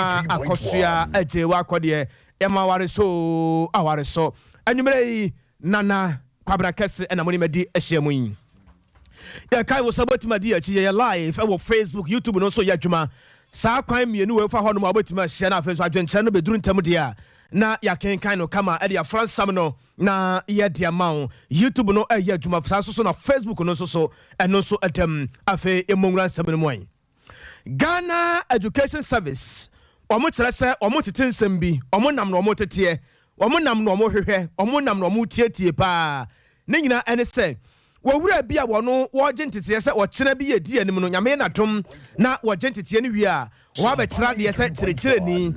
Ema Akosia Ejewa Kodie Ema Wariso Awariso Anumere Nana Kwabra Kese and Amoni Medi Eshemwin. Ya kai wo saboti madi achi ya live e wo Facebook YouTube no so ya dwuma saa kwan mienu we fa ho no aboti ma share na Facebook adwenche no beduru ntam dia na ya kenkan no kama e dia France sam no na ye dia mawo YouTube no e ya dwuma saa so na Facebook no so eno so atem afi emonwura sam no moan Ghana Education Service omo kire se omo tete nsem bi omo nam no omo tete omo nam no omo hwehwe omo nam no omo tietie pa ne nyina ene se wowura bia wono woje ntete se ochena bi yedi anim no nyame na tom na woje ntete ne wi a wo ba kira de se kirekire ni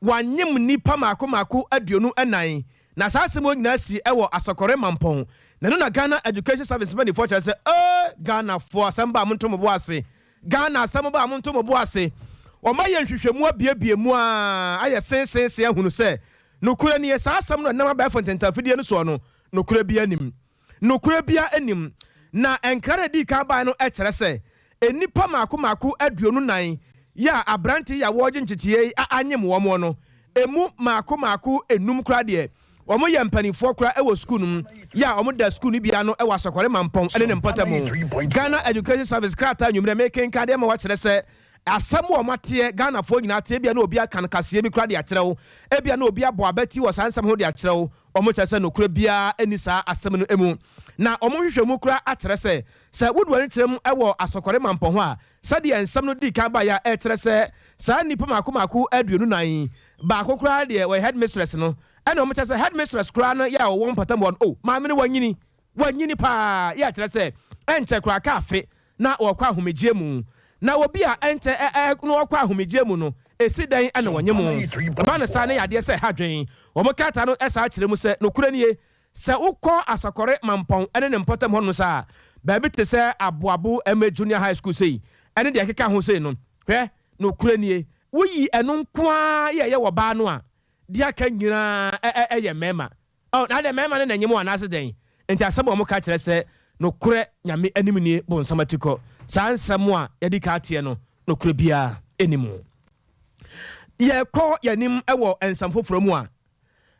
wanyem nipa mako aduonu anan na saase mo nyina si ewo asokore mampon na no na Ghana Education Service bani for se Ghana for asamba amontom bo ase Ghana asamba amontom bo ase o ma ye nhwehwemu abiebie mu a aye sensense ehunu se nokura ne saasam no na ba for tentafidie no so no nokura bia nim nokura bia anim na enkra di ka ban no ekere se enipa mako aduonu nan ya abranti ya woje nchetie anyem wo mo no emu mako enum kra de omo ye mpanifo kra ewo school num ya omo da school ni bia no ewo asokore mampon ene ne mpatamu Ghana Education Service krata nyumre meken ka de ma wo kere se asam wo mate Ghana fo nyina te bia na obi akan kase bi kra de akyerew e bia na obi abo abati wo sansam ho de akyerew omo kere se no kra bia enisa asam no emu na omo hwehwemu kra akyere se wodwani kyerem ewo asokore mampon ho a sade ensam no di kan ba ya ekyere se sa nipa mako aduonu nan ba kokra de we headmistress no ena omo kere se headmistress kra no ya wo mpatam won maame ne wanyini pa ya kyere se enche kra kafe na okwa ahomegye mu na obi a enche no okwa ahomegye mu no esi dan ena wanyemu ba na sa ne yade se hadwen omo kata no esa kyere mu se no kura nie se ukọ asakore mampon ene ne mpotam ho no sa ba bi te se aboabo ema junior high school sei ene de keka ho sei no hwe no kura nie woyi eno nkoa ye wo ba no a de aka nyina ye mema na de mema ne nanyemu anase den enti asabo mo ka kire se no kura nyame anim nie bon samatiko sa nsamo a ye di ka tie no no kura bia enimu ye ko yanim ewo ensam foforo mu a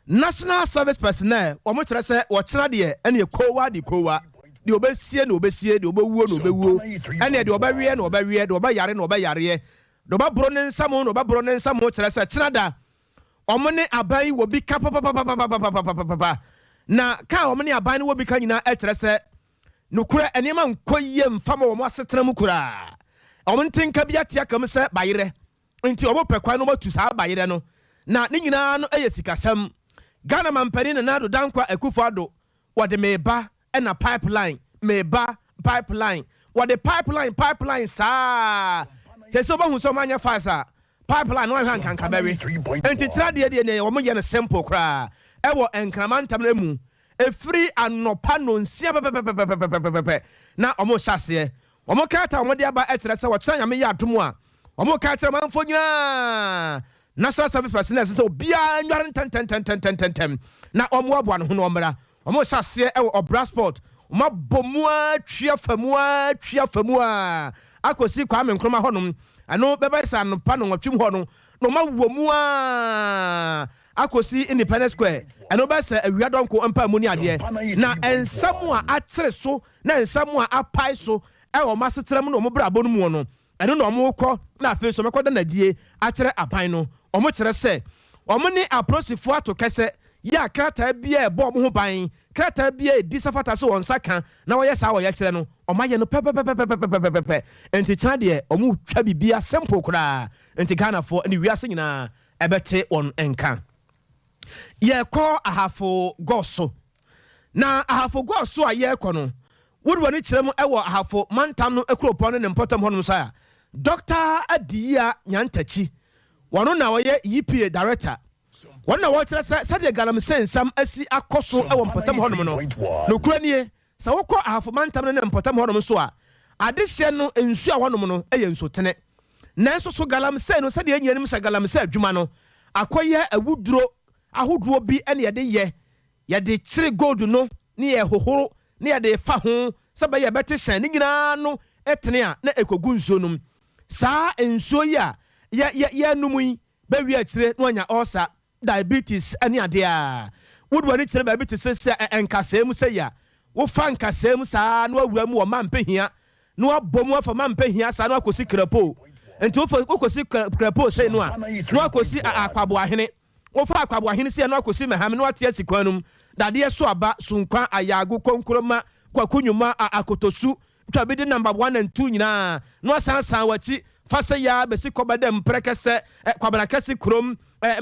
National Service Personnel omo kire se wo kira de ene kowa de obesie na obesie de obewuo na obewuo ene de obawie na obawie de obayare na obayare de obabro ne nsamo na obabro ne nsamo kire se kira da omo ne aban wo bi ka papa na ka omo ne aban wo bi ka nyina kire se nokura enema nkoyie mfama wo asetena mu kura omo ntinka bia tia kam se bayire nti omo pekwa no matu sa bayire no na ne nyina no eyesikasam Ghana mampani na nado dankwa Akufo-Addo wade meba ena pipeline wade pipeline saa kese oba hu so manya fasa pipeline no han kan kabewe enti tira de ne omo ye ne simple kra ewo enkramantam na mu efri anopa no nsia pepepepepepepe na omo hyase omo kata omo de aba etere se wo kira nyame ya adomu a omo ka kira manfo nyina National Service Personnel so bia nware ten na omo abo an ho no omra omo hyase e obra sport omo bomua twia famua akosi kwa menkroma honom ano beba sa no pa no twim ho no no ma womua akosi Independence Square ano ba sa awia donko empa mu ni ade na ensamu a akyere so na ensamu a apai so e o masetram no omo brabo no mu no eno no omo kọ na afi so mekoda na die akyere aban no omo kyere se omo ni aprosifo ato kese ya krata bia ebo omo ho ban krata bia di safata so won saka na wo yesa wo ye kyere no omo ye no pepepepepepepepe enti kyana de omo twa bibia simple kura enti Ghana fo ni wiase nyina ebete on enka ye ko ahafo goso na ahafo goso a ye ko no wodwo ni kyerem ewo ahafo mantam no ekropon ne mpotam honom sa Dr. Adia Nyantachi wano na woye EPA director wano wo kyerɛ sɛ de galamsen sam asi akoso ewo mpotam honom no kura nie sɛ wokɔ ahafo mantam ne mpotam honom so a adehye no ensu a honom no eye nsotene nanso so galamsen no sɛ de enyanim sɛ galamsen adwuma no akoye awuduro ahoduro bi ene ye de kyere gold no ne ye hohoro ne ye de fa ho sɛ ba ye bete hyan ne nyina no etene a na ekogu nsuo num saa ensuo yi a ya numui baby akyire no anya ulcer diabetes ani ade a would wani kyire diabetes se enkasem se ya wo fa nkasem saa no awura mu wo mampehia no abom afa mampehia saa no akosi krapo enti wo kosi krapo se no a no akosi akwabo ahene wo fa akwabo ahene se no akosi meham no ate asikwanum dade so aba sunkwa ayago konkroma kwakunyuma akotosu twabidi number 1 and 2 nyina no sansan wachi fasa ya besi kobadem prekese kwabarakese krom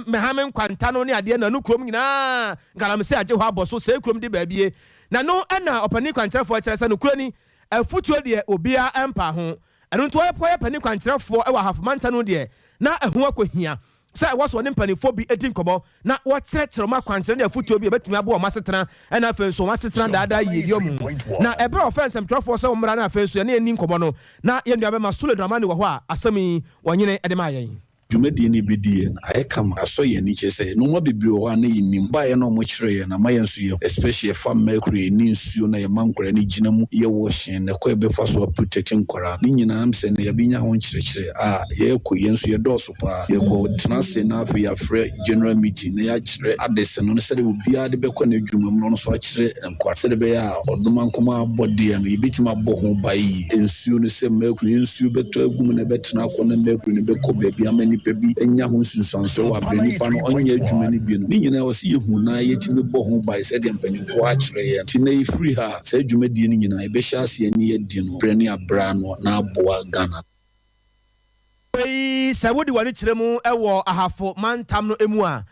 mehamen kwanta no ne ade na no krom nyina ngalamse agye ho aboso se krom de baabie na no ana opani kwantrafo kyerese no kurani afutuo de obia empa ho eno nto ye pani kwantrafo e wa hafmanta no de na ehu akohia say was one mpanifo bi edin komo na wo kyerɛkyerɛ ma kwankyerɛ ne afutuo bi betumi abo ma setena na afen so ma setena daada yedie mu na ebra offense mtrafo so mmra na afen so ne ani komo no na ye nua be ma solo drama ne wo ho a asɛmi wonyene ede ma yɛn dwumadi ni bidie aye kam aso ye ni kyese no mo bibiri ho na yinim ba ye no mo kyerɛ ye na ma ye nso ye especially fam mercury ni nsuo na ye mankora ni gina mu ye wo hyen na kwa be fa so protecting kwara ni nyina am se na ye binya ho kyerɛkyerɛ ye ko ye nso ye dɔso pa ye ko tena se na afi ya frɛ general meeting na ya kyerɛ adese no se de obia de be kɔ na adwuma mu no so akyerɛ nkwase de be ya oduma nkoma abɔde no ye bitima bɔ ho bayi nsuo no se mercury nsuo beto agum na betena kɔ na mercury ne be kɔ baabi amani pebi enya ho sunsanso wa breni pa no onye adwuma ni bi no ni nyina wo se yehu na yetimi bɔ ho bai se de mpanimfo a kyerɛ ye ti na ifri ha se adwuma di ni nyina e be hya ase ani adi no breni abra no na aboa Ghana wei sa wodi wani kyerɛ mu ɛwɔ ahafo mantam no emu a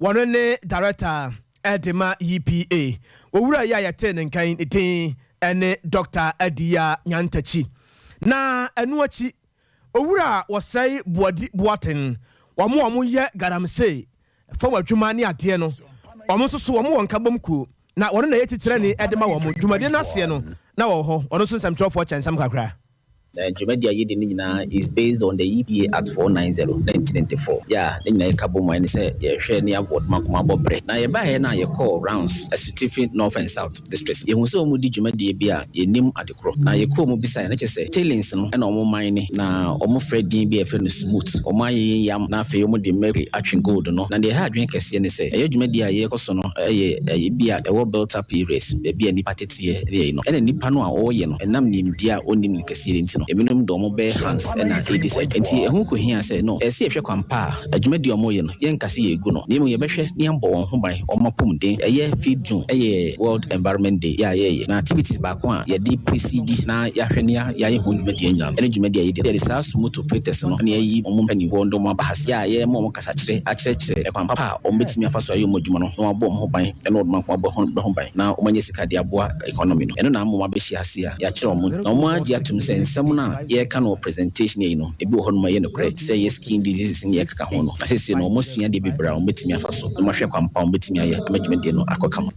wɔno ne director Edema EPA owura ya yɛte ne nkan etin ene Dr. Adia Nyantachi na enu achi owura wɔsɛe boaten wɔmo yɛ garamse fa wadwuma ne ade no wɔmo so wɔmo won kabom ku na wɔno na yɛtitere ne edema wɔmo dwumade na se no na wɔ hɔ ɔno so nsɛmtwerɛfoɔ kyɛnsɛm kakra Jumedia Yedinina is based on the EPA Act 490/1994. Yeah, then I cabo mine say, yeah, share near what Macumabo break. Now, you buy now you call rounds a certificate North and South districts. You also moody Jumedia Bia, you name at the crop. Now, you come beside, let's say, tailings and almost mine. Now, almost Fred be a friend smooth. Or my yam, now for you, the Mary action gold, no. And they had drink a scene, say, a Jumedia Yekosono, a beer, a well built up race, a beer nipatit, you know, and a nipano or yen, and nam nim dear only in Cassian. Eminum domo be hands and a decide. Enti who could hear say no, a safe kwampa, a jumedio moyen, yen kasi guno, name ye beshe, niambo, whom by or mapum day, a year feed June, a year World Environment Day, ya, na activities back one, ya deep precede, na yashenia, ya humedian, energy media, there is a smooth to protest on ye, penny, wondo mabahas, ya, momo casatre, a church, a pampa, or meets me for so you mojuano, no bomb home by, an old man home by, now, when you see Diabua economy, and no more beshi hasia, ya chromun, no more diatum saying some. Ye can presentation you know e bi ho no ye no kre say skin diseases in ye kaka ho no asese no mo sua de bi bra o betimi afaso no mahwe kwampa o betimi aye management de no akokam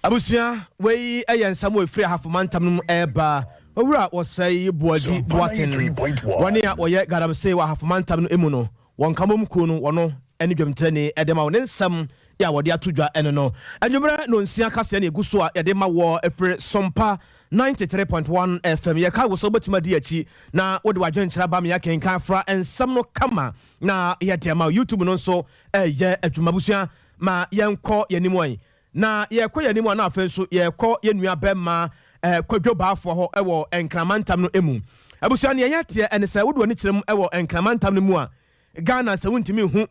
abusua wei ensam efiri hafomantam no eba owura wosai boadi boaten woni a woye garam say wa hafomantam no emu no won kamom ku no wono eni dwemtre ne edema wo nsam ya wode atodwa eno no anwumra no nsia kase na eguso a yede ma wo efiri Sompa 93.1 FM ye ka wo so betima di achi na wode wadwenkyera ba me ya kenkan fra ensam no kama na yede ma YouTube no so ye adwumabusua ma yenko yanimu an na yekɔ yanimu na afen so yekɔ yenua bema kwadwo baafo ho ewo enkramantam no emu abusua ne yete ene se wode wani kyerem ewo enkramantam no mu a Ghana se wuntimi hu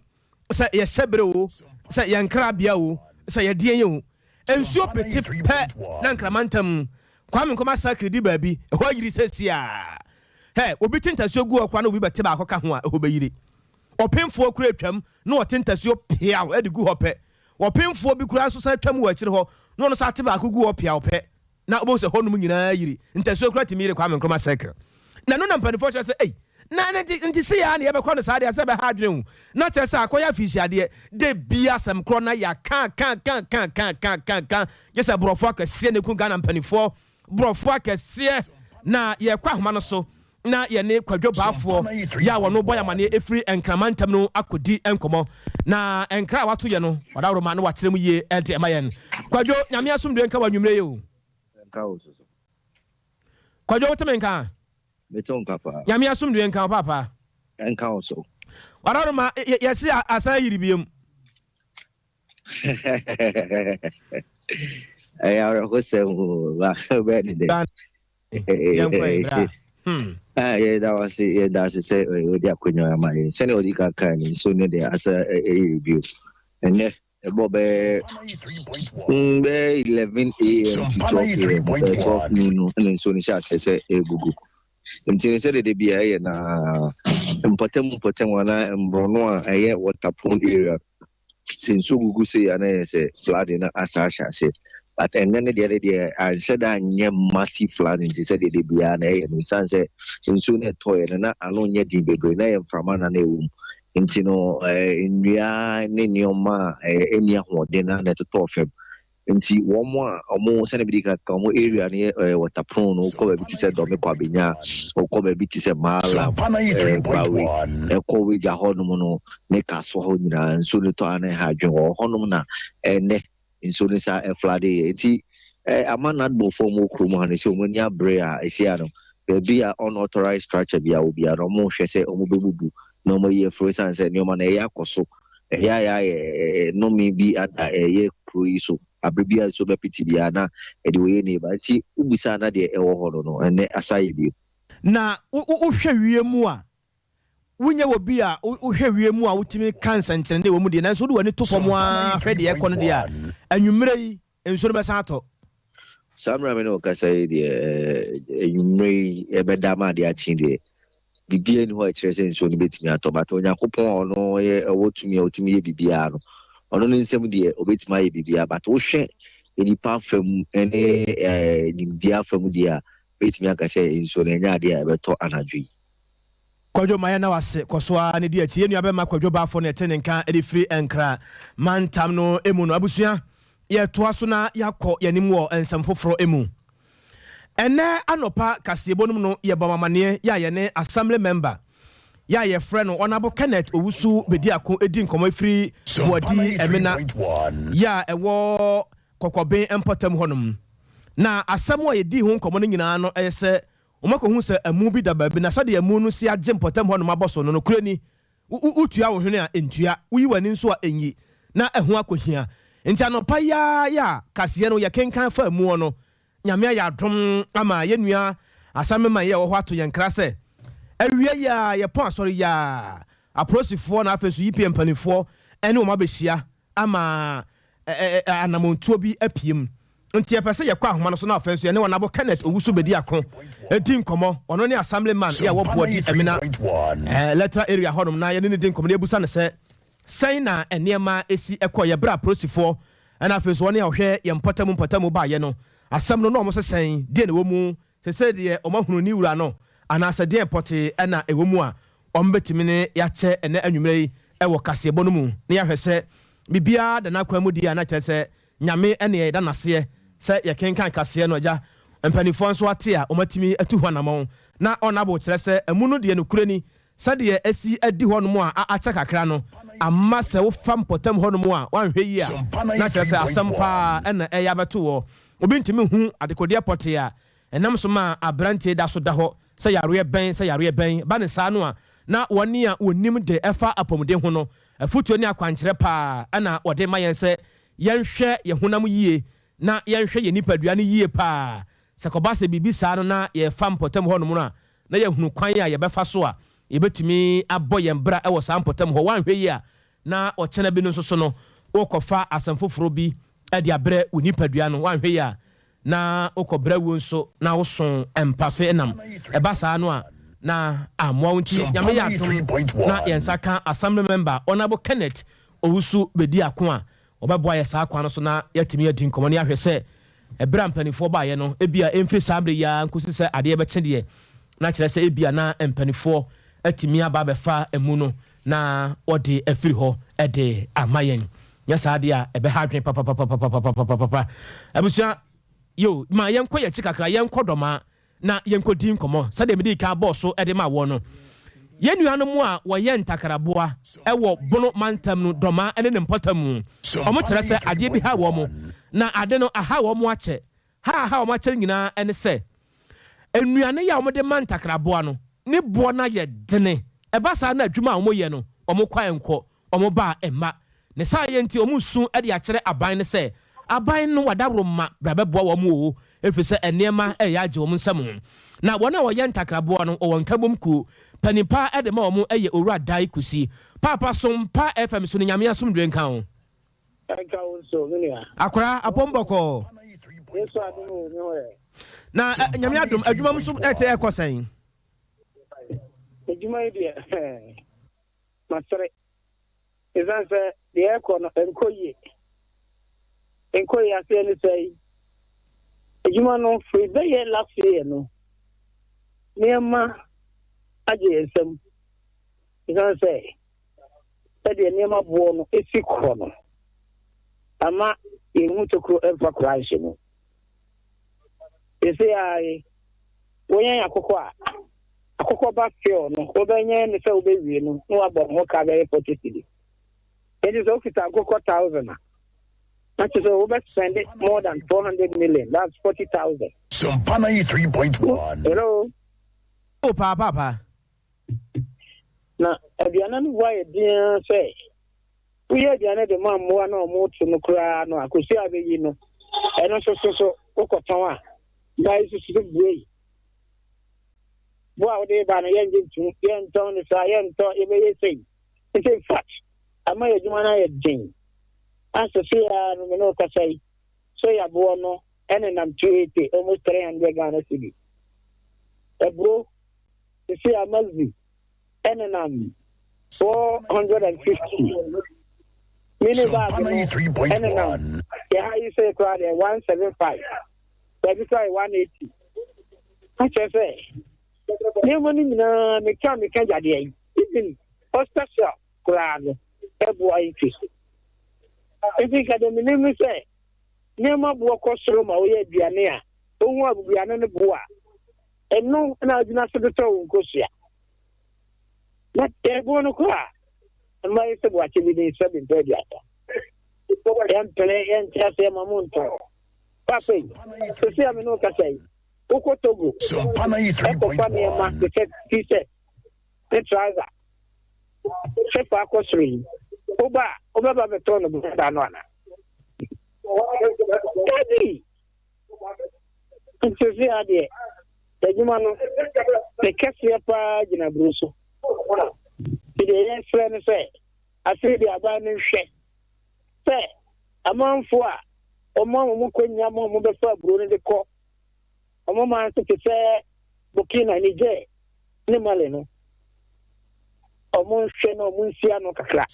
se ye sebre o se yankra bia o se ye die ye o ensuo pete pe na nkramantam kwame nkoma sakri di baabi ho yiri sesia he obi tintasuo gu okwa na obi bete ba akoka ho a ho bayire opemfo kura atwam na otintasuo pia edi gu ho pe opemfo bi kura so sa atwam wo akire ho na ono sa ate ba akogu ho pia pe na obo se honum nyina yiri ntasuo kura timire kwame nkoma sakri na no na mpanifo kire se na nti se ya na ye be kwa no sa de ase be ha adwene na tere sa akoya fisiade de bia sam kro na ya kan yes abrofo akese ne ku Ghana mpanifo brofo akese na ye kwa homa no so na ye ne kwadwo baafo ya wono boy amane efiri enkramantam no akodi enkomo na enkra wato ye no wada roma no wakyerem ye ede emayen kwadwo nyame asomdwe nka wanwumre ye o nka o so kwadwo wotemenka beton kapa nyame asomdwe nka papa enka o so Warama yesi asa yiribiem. I are Hosem ready there. Yeah, that was it. That's it. Say, with the Aquino, my Senator Can, so near there as a review. And then, Bob 11 a.m. to 12 noon, and soon as I say, Google. Until said they be a important one and Brono, a water area. Since Google say, and I say, flooding as Asha said. But and then the other day, I said I near massive flooding. They said they be an A, and we said, in soon a toy, and I don't yet be going. I am from an room. In Ria, Nioma, any more dinner at the top of him. Nti one more or more anybody can come area near what a prone or cover bit said Domi Pabinia or cover bit is a mala, a cover Jahonomono, Neka Swahona, and soon to an hydro or Honomona, and in soon as a floody. A man not before more Kruman, so when ya brea, I see Adam, there be an unauthorized structure, be a more shese or Mubu, no more year for instance, and your man a yakoso, no me be at a year cruise. Abribia so be pitibiana e de we ni ba ti ubisa na de e wo ho no ene asai bi na wo hwe wiemu a wunya wo bi a wo hwe wiemu a wutimi cancer nkyene de wo mu de na so de wani to fom a hwe de e kono de a anwumre yi enso be san ato samra me no ka sai de anwumre e be da ma de a chi de bibia ni ho a kire se enso ni betimi ato ba to yakopon no ye wotumi ye bibia no ono ne nsem de obetima ye bibia but wo hwe enipa fam ene nimdia fam de a betimi aka se enso na nya de a beto anadwi Kwadwo maya na wase kosoa ne de achi enu abema kwadwo bafo na ete ne nka ede free enkra mantam no emu no abusua ye toa so na yakọ yanim wo ensam foforo emu ene anopa kasebonum no ye bamamane ya ye ne assembly member ya ye friend no Honorable Kenneth Owusu bedi ako edi nkomo free body emena ya ewo kokoben empotam honum na asamo ye di ho nkomo no nyina no ese omakohu se amu bi da ba bi na sade amu no si agye mpotam honum aboso no kurani utua wo hwene a entua uyi wani nso a enyi na eho akohia ntia no pa ya kase no ye kenkan fa amu no nyame ya dom ama ye nua asame ma ye wo ho ato ye nkra se awie ya ye pon asori ya aprosifo na afesu yipe mpanifo ene o mabehia ama anamontuo bi apiem nti epese ye kwa ahoma no so na afesu ene Honorable Kenneth Owusu bedi ako edi nkomo ono ne assemblyman ya wo body emina letter area honum na ye ne di nkomo ne ebusa ne se sai na enema esi ekọ ye bra aprosifo ena afesu one ya hwe ye mpotamu ba ye no asam no mo se sen de ne wo mu se de o mahunu ni wura no anasa de pote ena ewo mu a ombetimi ne ya che ene anwumre yi ewo kasebo no mu ne ya hwese bibia da na kwa mu di ana kyerese nyame ene ye da nase se ye kenkan kase no ja mpanifo nso ate a omatimi atu ho anamon na onabo kyerese emu no de no kurani sade esi adi ho no mu a acha kakra no amma se wo fam potem ho no mu a wanhwe yi a na kyerese asampa ena eya beto wo obi ntimi hu adekode pote a enam so ma abrante da so da ho se yare ben ba ne sa no a na woni a onim de efa apomde ho no afutuo ni akwankyere pa ana wode ma yen se yenhwe ye honam yie na yenhwe ye nipadua ne yie pa se koba se bibi sa no na ye fam potem ho no mu na ye hunu kwan a ye befa so a ye betumi abọ ye mbra e wo sa potem ho wanhwe yi a na o chena bi no so no wokofa asamfoforo bi e de abre wo nipadua no wanhwe yi a na okobra wo nso na wo son empafe enam eba sa no a na amwa nti nyame ya atom na yensaka assembly member Honorable Kenneth Owusu bedi ako a obeboa ye sa akwa no so na yatimi adi nkomo ne ahwese ebra mpanifo ba ye no ebia emfiri sabre ya nkosi se ade be kyede na kyerɛ se ebia na mpanifo atimi aba befa emu no na ode afiri ho ede amayen nya sa ade a ebe ha dwen papa abusua yo ma yenko ye chikakra yenko doma na yenko din komo sade medi ka boss ede ma wo no yenuano mu a wo ye ntakaraboa ewo bono mantam no doma ene ne mpotam omo kire se ade bi ha wo mo na ade no aha wo mo ache ha wo mo ache nyina ene se enuane ya wo de mantakaraboa no ne bo na ye dene eba sa na adwuma wo mo ye no ɔmo kwan nkɔ ɔmo ba ɛma ne saa yɛ nti ɔmo su ɛde akyerɛ aban ne sɛ aban no wadaworo ma brabɛboa wɔn o ɛfiri sɛ nneɛma ɛyɛ agye wɔn nsɛm na wɔn a wɔyɛ ntakraboa no wɔn nkabom kuo panipa ɛde ma wɔn ɛyɛ owura dai kusi papa Sompa FM so ne nyame asomdwe nka ho akora apɔmbɔkɔ na nyame adom adwuma mu so ɛte ɛkɔ sɛn adwuma yi deɛ masere ɛsan sɛ deɛ ɛkɔ no nkɔyie asɛ ne sɛ adwuma no firi bɛyɛ last year no nneɛma agye nsɛm ɛsan sɛ ɛdeɛ nneɛma boɔ no ɛsi korɔ no ama yɛhu tokuro ɛmfa koraa nhyɛ mu ɛsɛ a wɔnyɛ akokɔ ba feel no wobɛnyɛ ne sɛ wobɛwie no na wabɔ ho ka bɛyɛ 40 cedi ɛnti sɛ wokita akokɔ 1,000 a na kyerɛ sɛ wobɛspend more than 400 million that's 40,000 Sompa 93.1 hello papa na aduane no boa yɛ deɛ sɛ woyɛ aduane de ma mmoa na ɔmoto no koraa no akosi a bɛyi no ɛno so wokɔtɔn a bae susu buei boa wode ba no yɛngye ntum yɛntɔn no saa yɛntɔ yɛbɛyɛ sei nti in fact ama yɛ adwuma no ayɛ den asese a no me ne wokasa yi so yɛaboɔ no ɛne nam 280 almost 300 Ghana cedi ɛburo sisi a mazbi ɛne nam 450 mini bag no ɛne nam yɛha yi sɛ koraa deɛ 175 baabi koraa 180 akyerɛ sɛ nneɛma no nyinaa meka gyadeɛ yi even hospital koraa no ɛboa yi twi so nti ka de menim sɛ nneɛma boɔ kɔ soro ma woyɛ aduane a wohu abubuane no boa ɛno na agyina so de tɔ wo nkosua na ɛboɔ no koraa ɛma yɛ sɛ boakyɛ bi ne sɛ bempɛ aduata yɛmpere yɛnkyerɛ sɛ ɛma mo ntɔ papa yi sɛsi a me ne wo kasa yi wokɔ Togo ɛkɔfa nneɛma te sɛ t-shirt ne trouser sɛ fa akɔ soro yi wobɛba bɛtɔ no bɛda no ana dadi nti sɛ adeɛ adwuma no ne kɛseɛ paa gyina buro so nti deɛ yɛsrɛ no sɛ afei de aba no nhwɛ sɛ amanfo a ɔmo a mo kɔnya mo mo bɛfa aburo no de kɔ ɔmo ma nso te sɛ Burkina Niger ne Mali no ɔmo nhwɛ na ɔmo nsia no kakra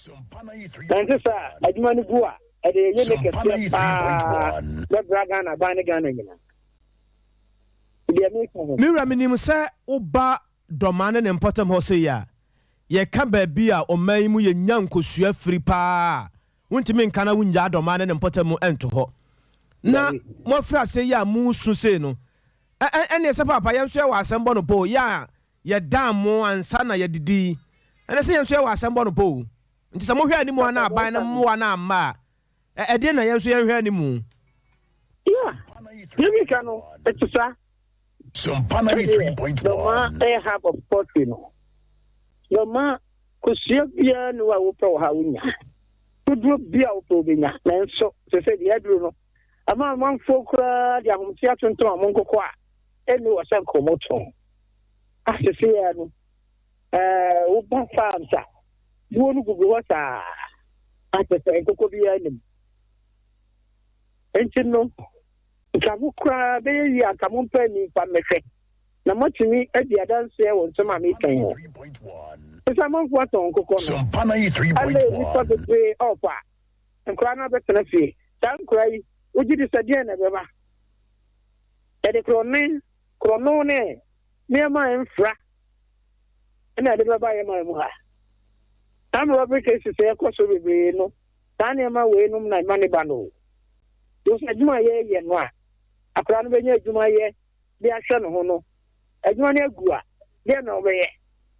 na nti sɛ adwuma no gu a ɛde yɛ ne kɛseɛ paa bɛbra Ghana ba ne Ghana nyina mewura menim sɛ woba dɔma ne mpɔtam hɔ sɛ yi a yɛka baabi a ɔma yi mu yɛnya nkosua firi paa wontumi nka na wonyaa dɔma ne mpɔtam mu ɛnto hɔ na moafiri asɛ yi a musu sei no ɛne sɛ papa yɛnso yɛwɔ asɛm bɔ no po yɛ a yɛda mo ansa na yɛdidi ɛne sɛ yɛnso yɛwɔ asɛm bɔ no po nti sɛ mohwɛ animu a na aban na mmoa na amma a ɛdeɛ na yɛnso yɛhwɛ animu yɛbika no ɛte sa Sompa 93.1 dɔma ɛyɛ half of 40 no dɔma kosua biara ne wa wopɛ wɔ ha wonya woduro bia wopɛ wobɛnya nanso sɛ sɛ deɛ aduro no ama amanfoɔ koraa de ahomte atontom a mo nkokɔ a ɛne wɔ sɛ nkɔmmɔ tɔn asese yɛ no woba farms a buo no gugu hɔ saa akyɛ sɛ nkokɔ biara nim nti no nka mo koraa bɛyɛ yi anka mo mpɛ nipa mmɛhwɛ na motumi adi adanseɛ wɔ nsɛm a mekan hɔ ɛsɛ amanfoɔ atɔn nkokɔ no ale nipa bebree ɔpa nkora no abɛtena fie saa nkora yi wogye de sɛ deɛ na ɛbɛba yɛde korɔno ne nneɛma a ɛmfra ɛna ɛde bɛba yɛ ma mu ha ama wɔbɛka si sɛ ɛkɔ so bebree no saa nneɛma wei nom na ɛma ne ba no wo sɛ adwuma a yɛyɛ no a akora no bɛnya adwuma yɛ de ahwɛ no ho no adwuma no agu a deɛ na ɔbɛyɛ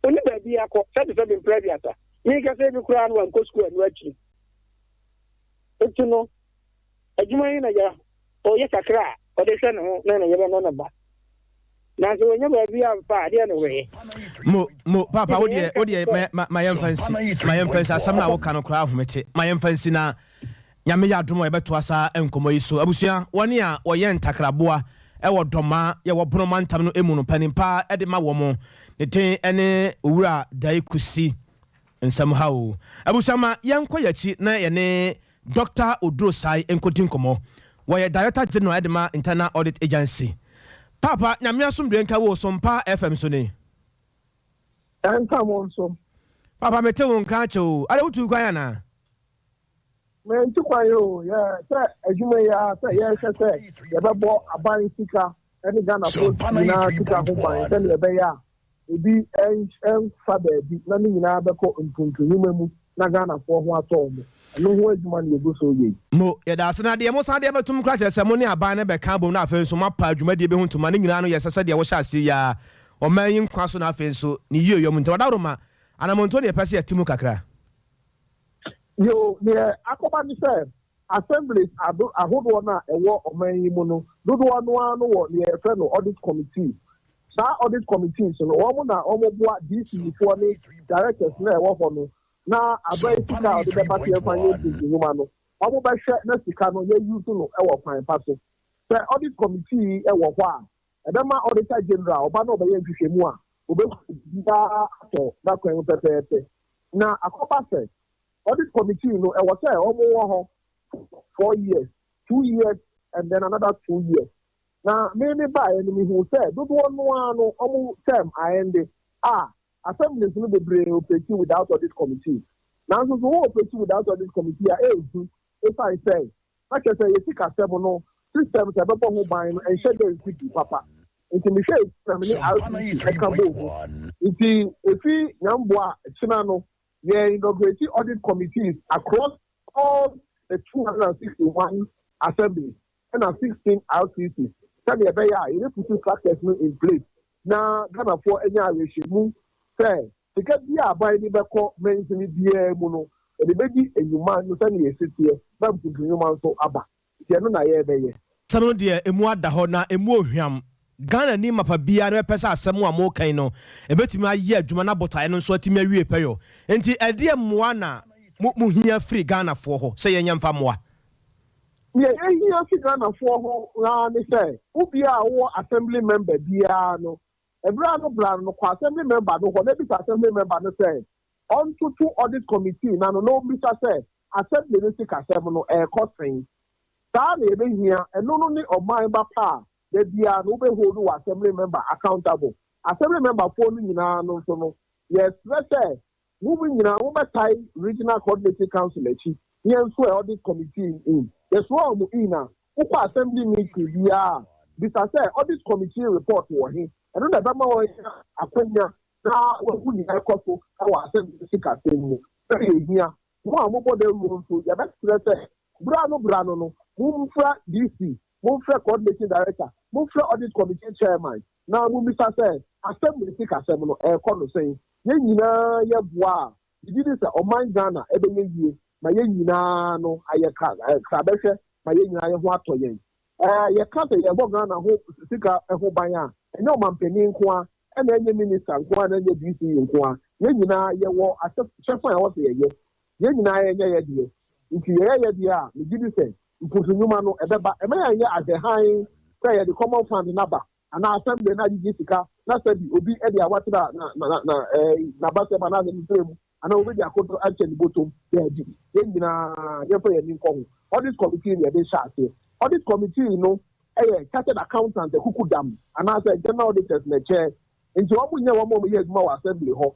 ɔne baabi akɔ sɛde sɛ bempra bi ata meka sɛ bi koraa no wankɔ sukuu ano akyiri nti no adwuma yi na ɔyɛ kakra a ɔde hwɛ ne ho na na yɛbɛno no ba na so nya ba bia pa ade na we mo papa wo de my fancy asam na wo kan kra ahomete my fancy na nyame ya domo ebeto asa enkomo yiso abusua woni a oye ntakraboa e wo doma ye wo bono mantam no emu no panimpa e de ma wo mo ne ten ene owura dai kusi nsam hawo abusua ma yenko yachi na ye ne Dr. Odrosai enkoti nkomo wo ye Director General Edema Internal Audit Agency papa nyame asomdwe nka wo Sompa FM so ne enka mo so papa mete wo nka cho ale wutu kwan na men tu kwa yo ya sa adwuma ya sa ya se ya bebo aban sika eni Ghana for na sika ho ban se le be ya ebi en fa ba bi na ni nyina be ko mpuntu mu na Ghana for ho ato mo no ho adwuma na ego so ye mo ya da se na de mo sa de betum kra kire se mo ni aban na be kan bo na afen so mapa adwuma de be hu ntuma ni nyina no ye se de wo sha ase ya o man yin kwa so na afen so ni yie yo mu ntwa da roma ana mo nto ne pese ya timu kakra yo ne akoba ni se assemblies ahodo na ewo oman yi mu no dodo no wo ne efe no audit committee sa audit committee so no wo na omoboa DC for ni directors na ewo ho no na abai sika o de party efanye nyuma no omo ba hwe na sika no ye use no ewo kwan pa so se audit committee ewo ho a edema auditor general oba no ba ye nhwehwemu a obe ba to na kwan pepepe na akoba se audit committee no e was almost 4 years, 2 years, and then another 2 years. Now, maybe by enemy who said, don't want no almost term I ended. Assemblies will be operating without audit committee. Now, so who operating without audit committee are if I say, like I say, you think a seven systems are about who buying and schedule is papa. It's in the shape, I mean, if we Yambua, Chinano, yeah, inaugurating audit committees across all the 261 assemblies and 16 RCCs. Tell me about you put factors in place. Now, Ghana for any issue, say, to get the abiding back mentioning the mono, and the baby and you man, you send me a city, but to you man so abba. Tiana, yeah, Sano dear, Emua Dahona, Emu Ghana ni mapa biara pesa asemu a mo kan no ebetimi aye adwuma na botae no so atimi awie peyo enti ade moa na mu hia free Ghana fo ho se yenya mfa moa ye hia free Ghana fo ho na ne say obi a wo assembly member bia no ebra no plan no kwa assembly member no ho na bi assembly member no say on to audit committee na no bi say assembly no sika asem no kosin ta na ebe hia eno no ni oman ba pa the dia no be hold assembly member accountable. Assembly member for you no so no. Yes, let's say moving tie regional coordinating council echi. Yes, so audit committee in. Yes, one ina. Upa assembly meeting bia. This say audit committee report for him. And then the mama akwenya na we ni ekoso our assembly sika temu. Here, mo amobo de run so ya best say brano no. Mumfra DC, Mumfra coordinating director. Mufra audit committee chairman. Now, Mumisa said, assembly sick assembly, a saying, Yenina, ya bois. You did this at Oman Ghana, every year. My Yenina, no, I Sabesha, my Yenina, what to yen. Ya can't say, Ghana, who sick a whole bayan, and no man penny in Kwa, and then your minister, Kwan and your DC in Kwa. Yenina, ya war, I said, Chef, I was here, Yenina, ya dear. If you hear ya, you did the same. Mano, a at the high. Say the common fund number and now assembly na jisika na say obi e dia watira na base na na ntemu and obi dia koto ache the bottom there di nyina ye for ye nko audit committee ye dey sha say audit committee no chartered accountant kukudam and now say general auditors na chair nti omo nya omo ye adwuma wa assembly ho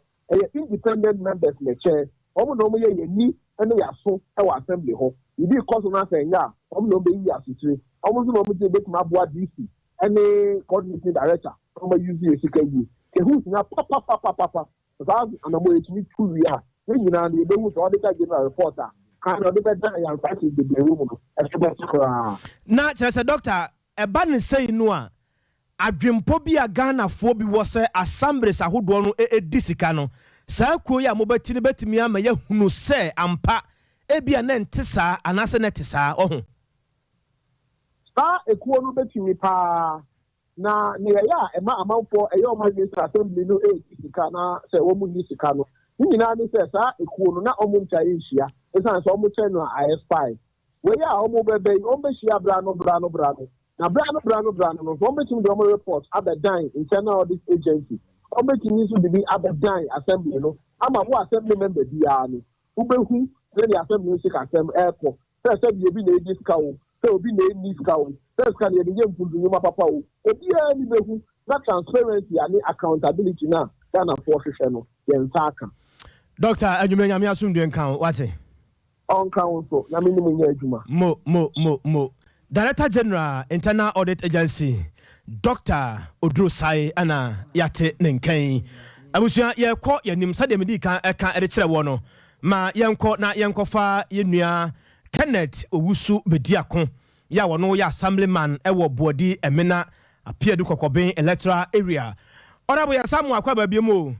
independent members na chair omo no mo ye ni ene yaso e wa assembly ho ibi cause na say nya omo no be yi asitire almost no me make my boy DC any coordinating director come use the CKU who's na papa because and I'm to 2 years when you know the who's auditor general reporter kind of the better and practice the room na say doctor e ba ne say no a adwempo bi a Ghana fo bi wo say assemblies ahodo no disika no saa kuo ya mobati ne betimi ama ya hunu say ampa ebia na ntesa anase na tesa ohun ekuo no betumi pa na near ya a amount for a young man assembly no 8 sika say woman ni sika no ni na ni say sa ekuo no na omuncha yinhia esan so omuncha no IS5 we ya omo bebe ombehia bra no na bra no so ombetimi do report abedan internal audit agency ombetimi so be abedan assembly no ama wo assembly member bia no ubehu the assembly sika assembly airport say bi na edi sika wo say obi na eni sika wo that's can the game put you papa o obi any behu that transparency and accountability na na for no yen saka doctor adwumanya me asumdwe nkan wate on council na minimum nya adwuma mo Director General Internal Audit Agency Dr. Odrosai ana yate nenkan amusua ye kɔ yanim sade medi kan eka ɛde wo no ma yenkɔ na yenkofa yenua Kenneth Owusu bediako ya wono ya assemblyman ewo body emena apia du kokoben electoral area ora bo ya samu akwa ba biemu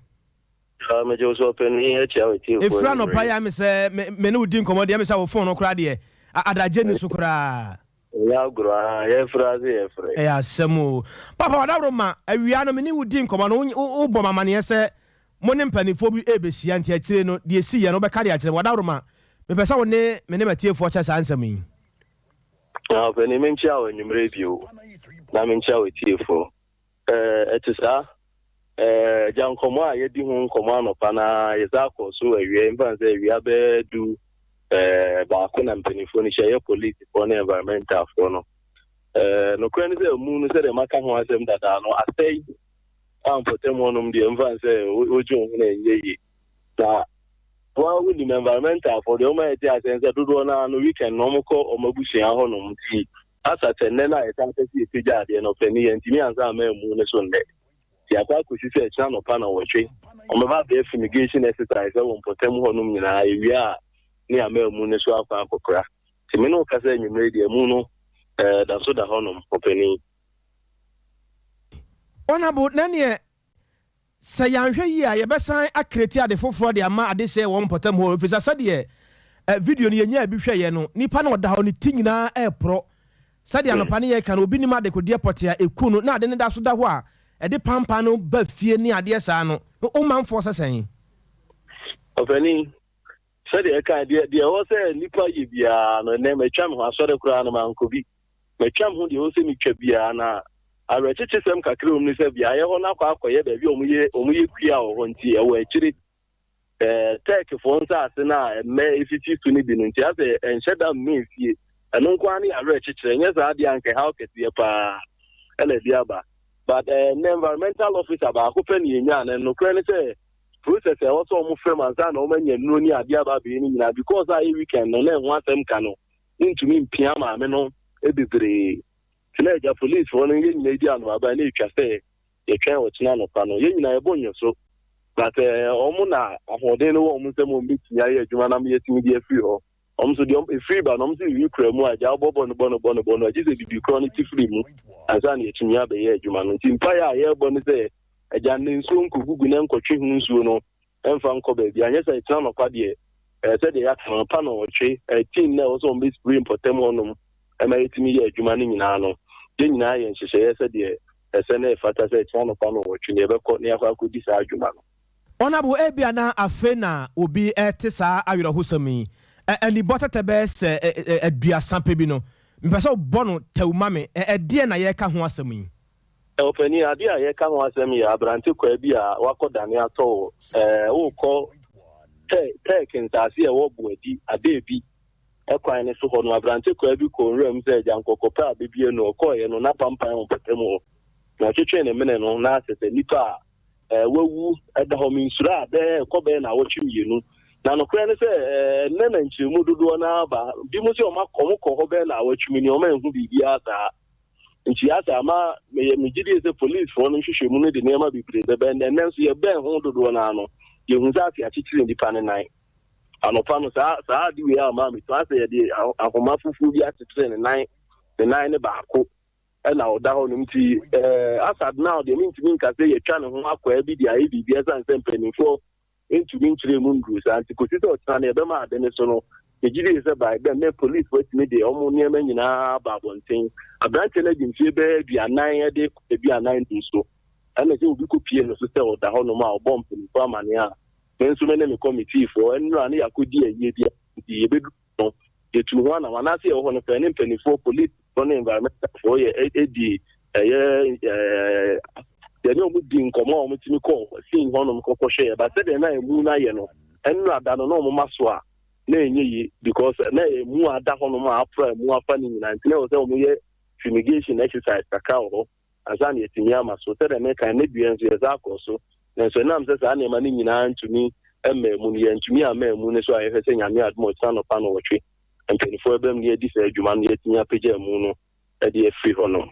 me jo so pen here chia we tie if run up ya me say me no di nkomo de me say wo phone no kra de adaje ni so kra ya gro ya fraze ya fre ya semu papa wadawro ma awia no me ni wudi nkomo no wo bɔ mama ne say mo ne mpanifo bi ebesia ntia kire no de esi ye no be ka de akire wadawro ma me pesa wo ne me ne matiefo cha sa ansam yi pen me nchia we nyumre bio na me nchia we tiefo etisa jankomo a yedi hu nkomo anopa na yezako so awie mfa se awia be du ba ko na mpanifo ni share police for na environmental for no no kran se mu no se de maka ho asem dada no asai am potemo no mde mfa se ojo hu na enyeyi na wa we the environmental for the oma eti asense dodo na no weekend no mko omabusia ho no mti asa tenne na etanse si etija de no pani ntimi ansa ma mu ne so nde ti akwa kusi se chana no pa na wotwe omeba be fumigation exercise won potemo ho no nyina ewia ni amemu ne so akwa akokora ti me no kasa enyumre de mu no da so da ho no opani onabo nane sa yanhwe yi a yebesan akreti ade foforo de ama ade se won potam ho ofisa sade video ni yenya bi hwe ye no nipa na oda ho ni tinyina pro sade anopa ne ye kan obi ni ma de kodie potia eku no na ade ne da so da ho a ede pampa no ba fie ni ade sa no o manfo sesen opani sade e kan de o se nipa yi bia no ne metwam ho asore kura no mankobi metwam ho de o se mitwa bia na arechiche sem kakre omni se bia ye ho na kwa akoye ba bi omuye kwia ho nti e wo akiri tech for nsa ase na me ifiti tu ni bi no nti ase ensheda mefie eno nkwa ni arechiche nye za dia nke how kete pa ele dia ba but environmental officer ba ko pe ni nya na no kre ni se process e wo so mu frame ansa na o manya nuro ni adia ba bi ni nyina because I weekend no na ho asem ka no ntumi mpia ma me no ebibere teenager police for no yen di anu aba na etwa se ye twen wo tina no pa no yen nyina ye bonyo so but omu na ahoden no wo mu nsem o bi tia ye adwuma na me yetimi di afiri ho omu so di free ba no mu so wi kra mu aja obobo no ajize bibi chronic free mu ansa na yetimi aba ye adwuma no ntimpa ya ye bo no se aja ne nso nkogugu na nkotwe hu nsuo no emfa nko ba bia anya se tina no pa de se de ya kan pa no otwe tin na wo so mbi spray importem honum ema yetimi ye adwuma no nyina no ye nyina ye nhyehyɛ se de ese na efata se tina no pa no otwe ne be ko ne akwa akodi sa adwuma no onabo ebia na afe na obi etesa awero hosami ani botete be se aduasa pe bi no mpesa obono tewmame de na ye ka ho asami opani ade a ye ka ho asami ya abrante kwa bi a wakodane ato wo ko ntase e wo boadi ade bi ekwan ne so ho no abrante kwa bi ko nram se jankokopa abibie no ko ye no na pampan ho patemu na twetwe ne mene no na asese nipa wawu eda ho minsura de ko be na wotwimienu na no kra ne se nena nchimu dodo na ba bi mo se o makomo ko ho be na wotwimini o ma hu bibia ata nti ata ma me gidi se police for no hwehwe mu no de nema bibire de be nna so ye be ho dodo na no ye hu za ati akikire ndi pa ne nan anopa no sa di we ama me to ase ye de akoma fufu bi akikire ne nan ne ba ko na oda ho no nti asad now de ntimi nka se ye twa ne ho akwa bi dia bi esa nse mpanifo ntimi nkyire mu nduru sa nti kosito otana e be ma ade ne so no the GD is by the police with me the Omonium and Babon thing. A branch legend be a 9 day, be a 19 so. And I think we could pay the sister of the Honoma bomb in Pamania. Then so many committee for and run a good year, the bedroom. The 2-1 and 1 I say on a penny for police on environment for the no good in common with me call, seeing one of Coco share, but said and I moon I know, and not that no maswa, nay, because nay, more that on my upper, more funny, and tell me fumigation exercise cacao, as I need in Yama, so said I make a nebians as I also, and so now says I am an to me, and Muni, and to me, I may moon, so I have saying I had more son of panel tree, and 24 them near this Juman yet in a page mono, at the free honor.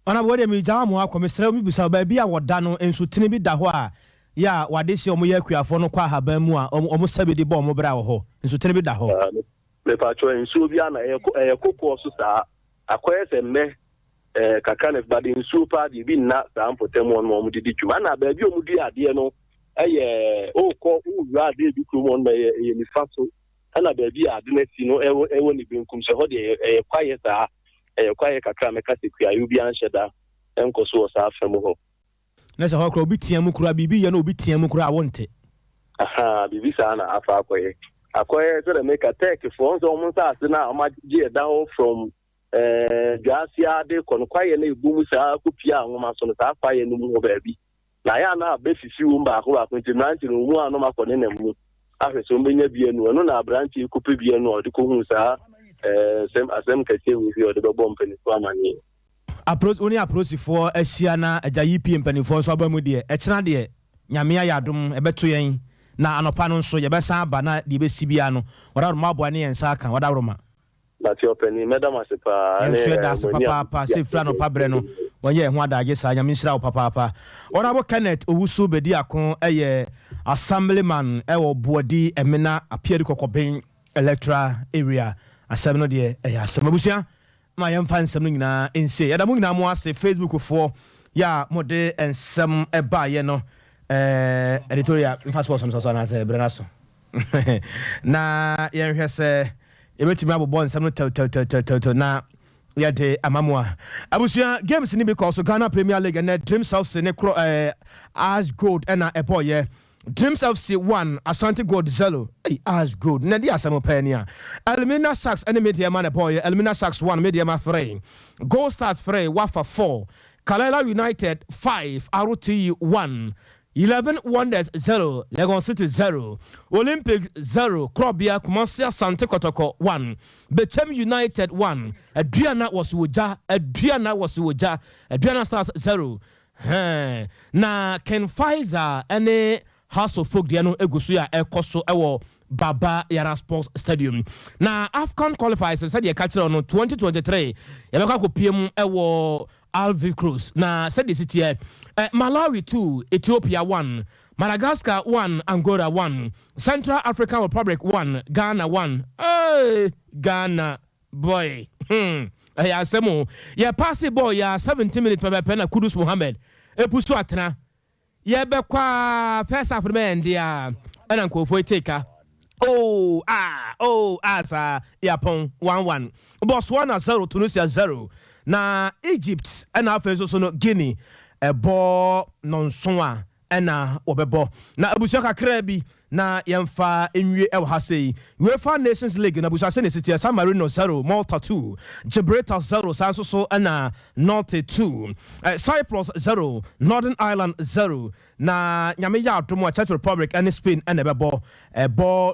Ona wode mi jamu akọ mesrɛ mi bisa ba bia woda no enso tene bi da hɔ a ya wade hye omo yakuafo no kwa haban mu a omo sabe de bɔ omo bra wɔ hɔ enso tene bi da hɔ me pa cho enso bi ana kokko so sa akoye se me kaka ne ba de enso pa de bi na sa ampotem on mo didi dwuma na ba bi omo di ade no okɔ uwa ade bi kru mo na ye ni faso ana ba bi ade na si no ewo ni benkum se hɔ de kwaye sa kwaye kakra meka sekua yu bi anhyeda enkoso sa afemu ho na se hɔ kra obi tia mu kra bibi ye na obi tia mu kra awonte aha bibi sa na afa akoye so the make a take for so mo sa ase na amagye da ho from gasia de kon kwaye na ebumu sa kopia anwoma so no sa kwaye no mu ho ba bi na ya na abefisi wo mba ho akwenti nanti no mu anoma kone na mu ahwe so mbenya bie no no na branchi kope bie no ode ko hu sa asem kase we fi ode bebo mpani so amani approach for ahia na agya yipi mpani for so abamu de ekena de nyame ayadom ebeto yen na anopa no nso yebesa aba na de besi bia no wada roma aboa ne yensa aka wada roma lati openi madam asepa ne papa se fra no pabre no wonye ho adage sa nyame nhira wo papa Honorable Kenneth Owusu bedi akon assemblyman ewo boadi emena apieri kokoben electoral area asem no de asem abusia ma yemfa nsem no nyina ense yada mo nyina mo ase Facebook for ya mode ensem eba ye no editorial passport so na se brenaso na yenhwe se ebetimi abobon nsem no to na yade amamwa abusia games ni because Ghana Premier League and Dreams of Senecro as gold and a boy Dreams of C1 Ashanti Gold 0 as good na dia samopania Elmina Sharks and media man a boy Elmina Sharks 1 media man 3 Gold Stars 3 Wafa 4 Kalela United 5 RT 1 11 Wonders 0 Legon City 0 Olympic 0 Krobia Kumasi Asante Kotoko 1 Bechem United 1 Adriana was Woja Adriana Stars 0 na Ken Pfizer ene House of Folk diano egusu ya ekoso ewo Baba Yara Sports Stadium na AFCON qualifiers said ye catch on 2023 yabeka ko piem ewo Alvi Cruz na said the city Malawi 2 Ethiopia 1 Madagascar 1 Angola 1 Central African Republic 1 Ghana 1 Ghana boy ya semo ya pass boy ya 70 minutes per na Kudus Mohammed epusu atena ye be kwa first half men dia ana nkofo take asa Yapon 1-1 Botswana 0 Tunisia 0 na Egypt ana afenso so no Guinea ebo nonsoa ana obebo na abusia kakra bi na yemfa enwie ewo hasei UEFA Nations League na abusia se ne city San Marino 0 Malta 2 Gibraltar 0 sanso so ana Norte 2 Cyprus 0 Northern Ireland 0 na nyame ya adomo a Czech Republic and Spain and ebebo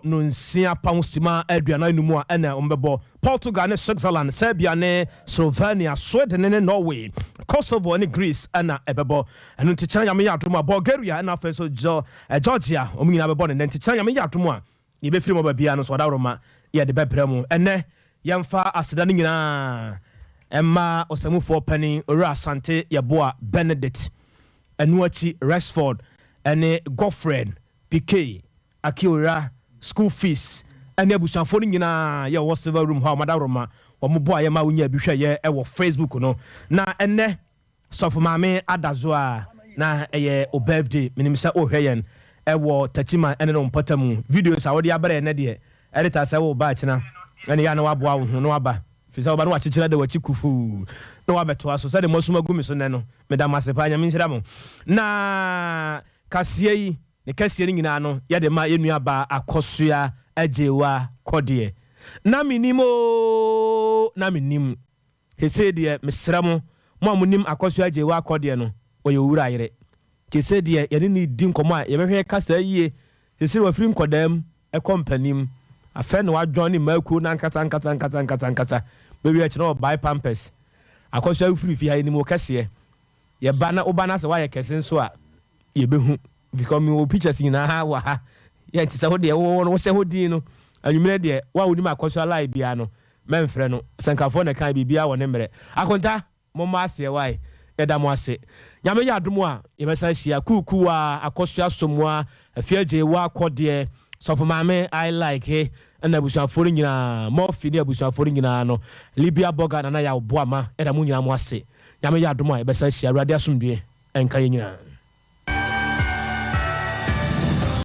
no nsia pausima aduana numu a na ombebo Portugal ne Switzerland Serbia ne Slovenia Sweden ne Norway Kosovo and Greece and ebebo enu tichana nyame ya adomo Bulgaria and afeso Georgia omnyina bebo ne tichana nyame ya adomo a ibe firi mo ba bia no so da roma ye de bebremu enne yemfa aseda ne nyina emma osamufo pani ora asante yeboa Benedict Anuachi Rashford and Godfred PK Akiora school fees and abusanfo nyina ye wo silver room ha madaroma wo mo boa ye ma wonya bihwe ye e wo Facebook no na enne sofo maame adazo a na eye o birthday minimisa o hweyen e wo tachima ene no mpatamu videos a wo de abere ne de editor sɛ wo ba kyena ɛne ya na waboa wo ho na waba fisa wo ba no wakyekyera de wachi kufu na wabɛtoa so sɛ de mosuma gumi so nɛ no meda masepa nyame nhyira mo na kaseɛ yi ne kaseɛ no nyinaa no yɛde ma yɛnua ba akɔsoa agyewa kɔdeɛ na menim kese deɛ mesrɛ mo a monim akɔsoa agyewa kɔdeɛ no ɔyɛ owura yere kese deɛ yɛne ne di nkɔmmɔ a yɛbɛhwɛ kasa yie kese wafiri nkɔdam ɛkɔ mpanim afɛ no wadwɔn ne maakuo na nkasa bɛwi akyi na ɔbae pampers akɔsoa wofiri fie ha anim kɛseɛ yɛba na woba no sɛ woayɛ kɛse nso a yɛbɛhu because me wo pictures nyinaa ha wɔ ha yɛnti sɛ wodeɛ wo sɛ hodin no anwummerɛ deɛ wa wonim akɔsoa live bia no mɛmfrɛ no sɛnkafoɔ na kan biribia wɔ ne mmerɛ akonta momma aseɛ wae yɛda mo ase nyame yɛ adom a yɛbɛsan hyia kuukuu a akɔsoa somoa afie agye wa akɔdeɛ sɔfo maame I like he ɛna abusuafoɔ no nyinaa mɔfi ne abusuafoɔ no nyinaa no libia bɔga na yɛ aboa ma yɛda mo nyinaa mo ase nyame yɛ adom a yɛbɛsan hyia awurade asomdue ɛnka yɛ nyinaa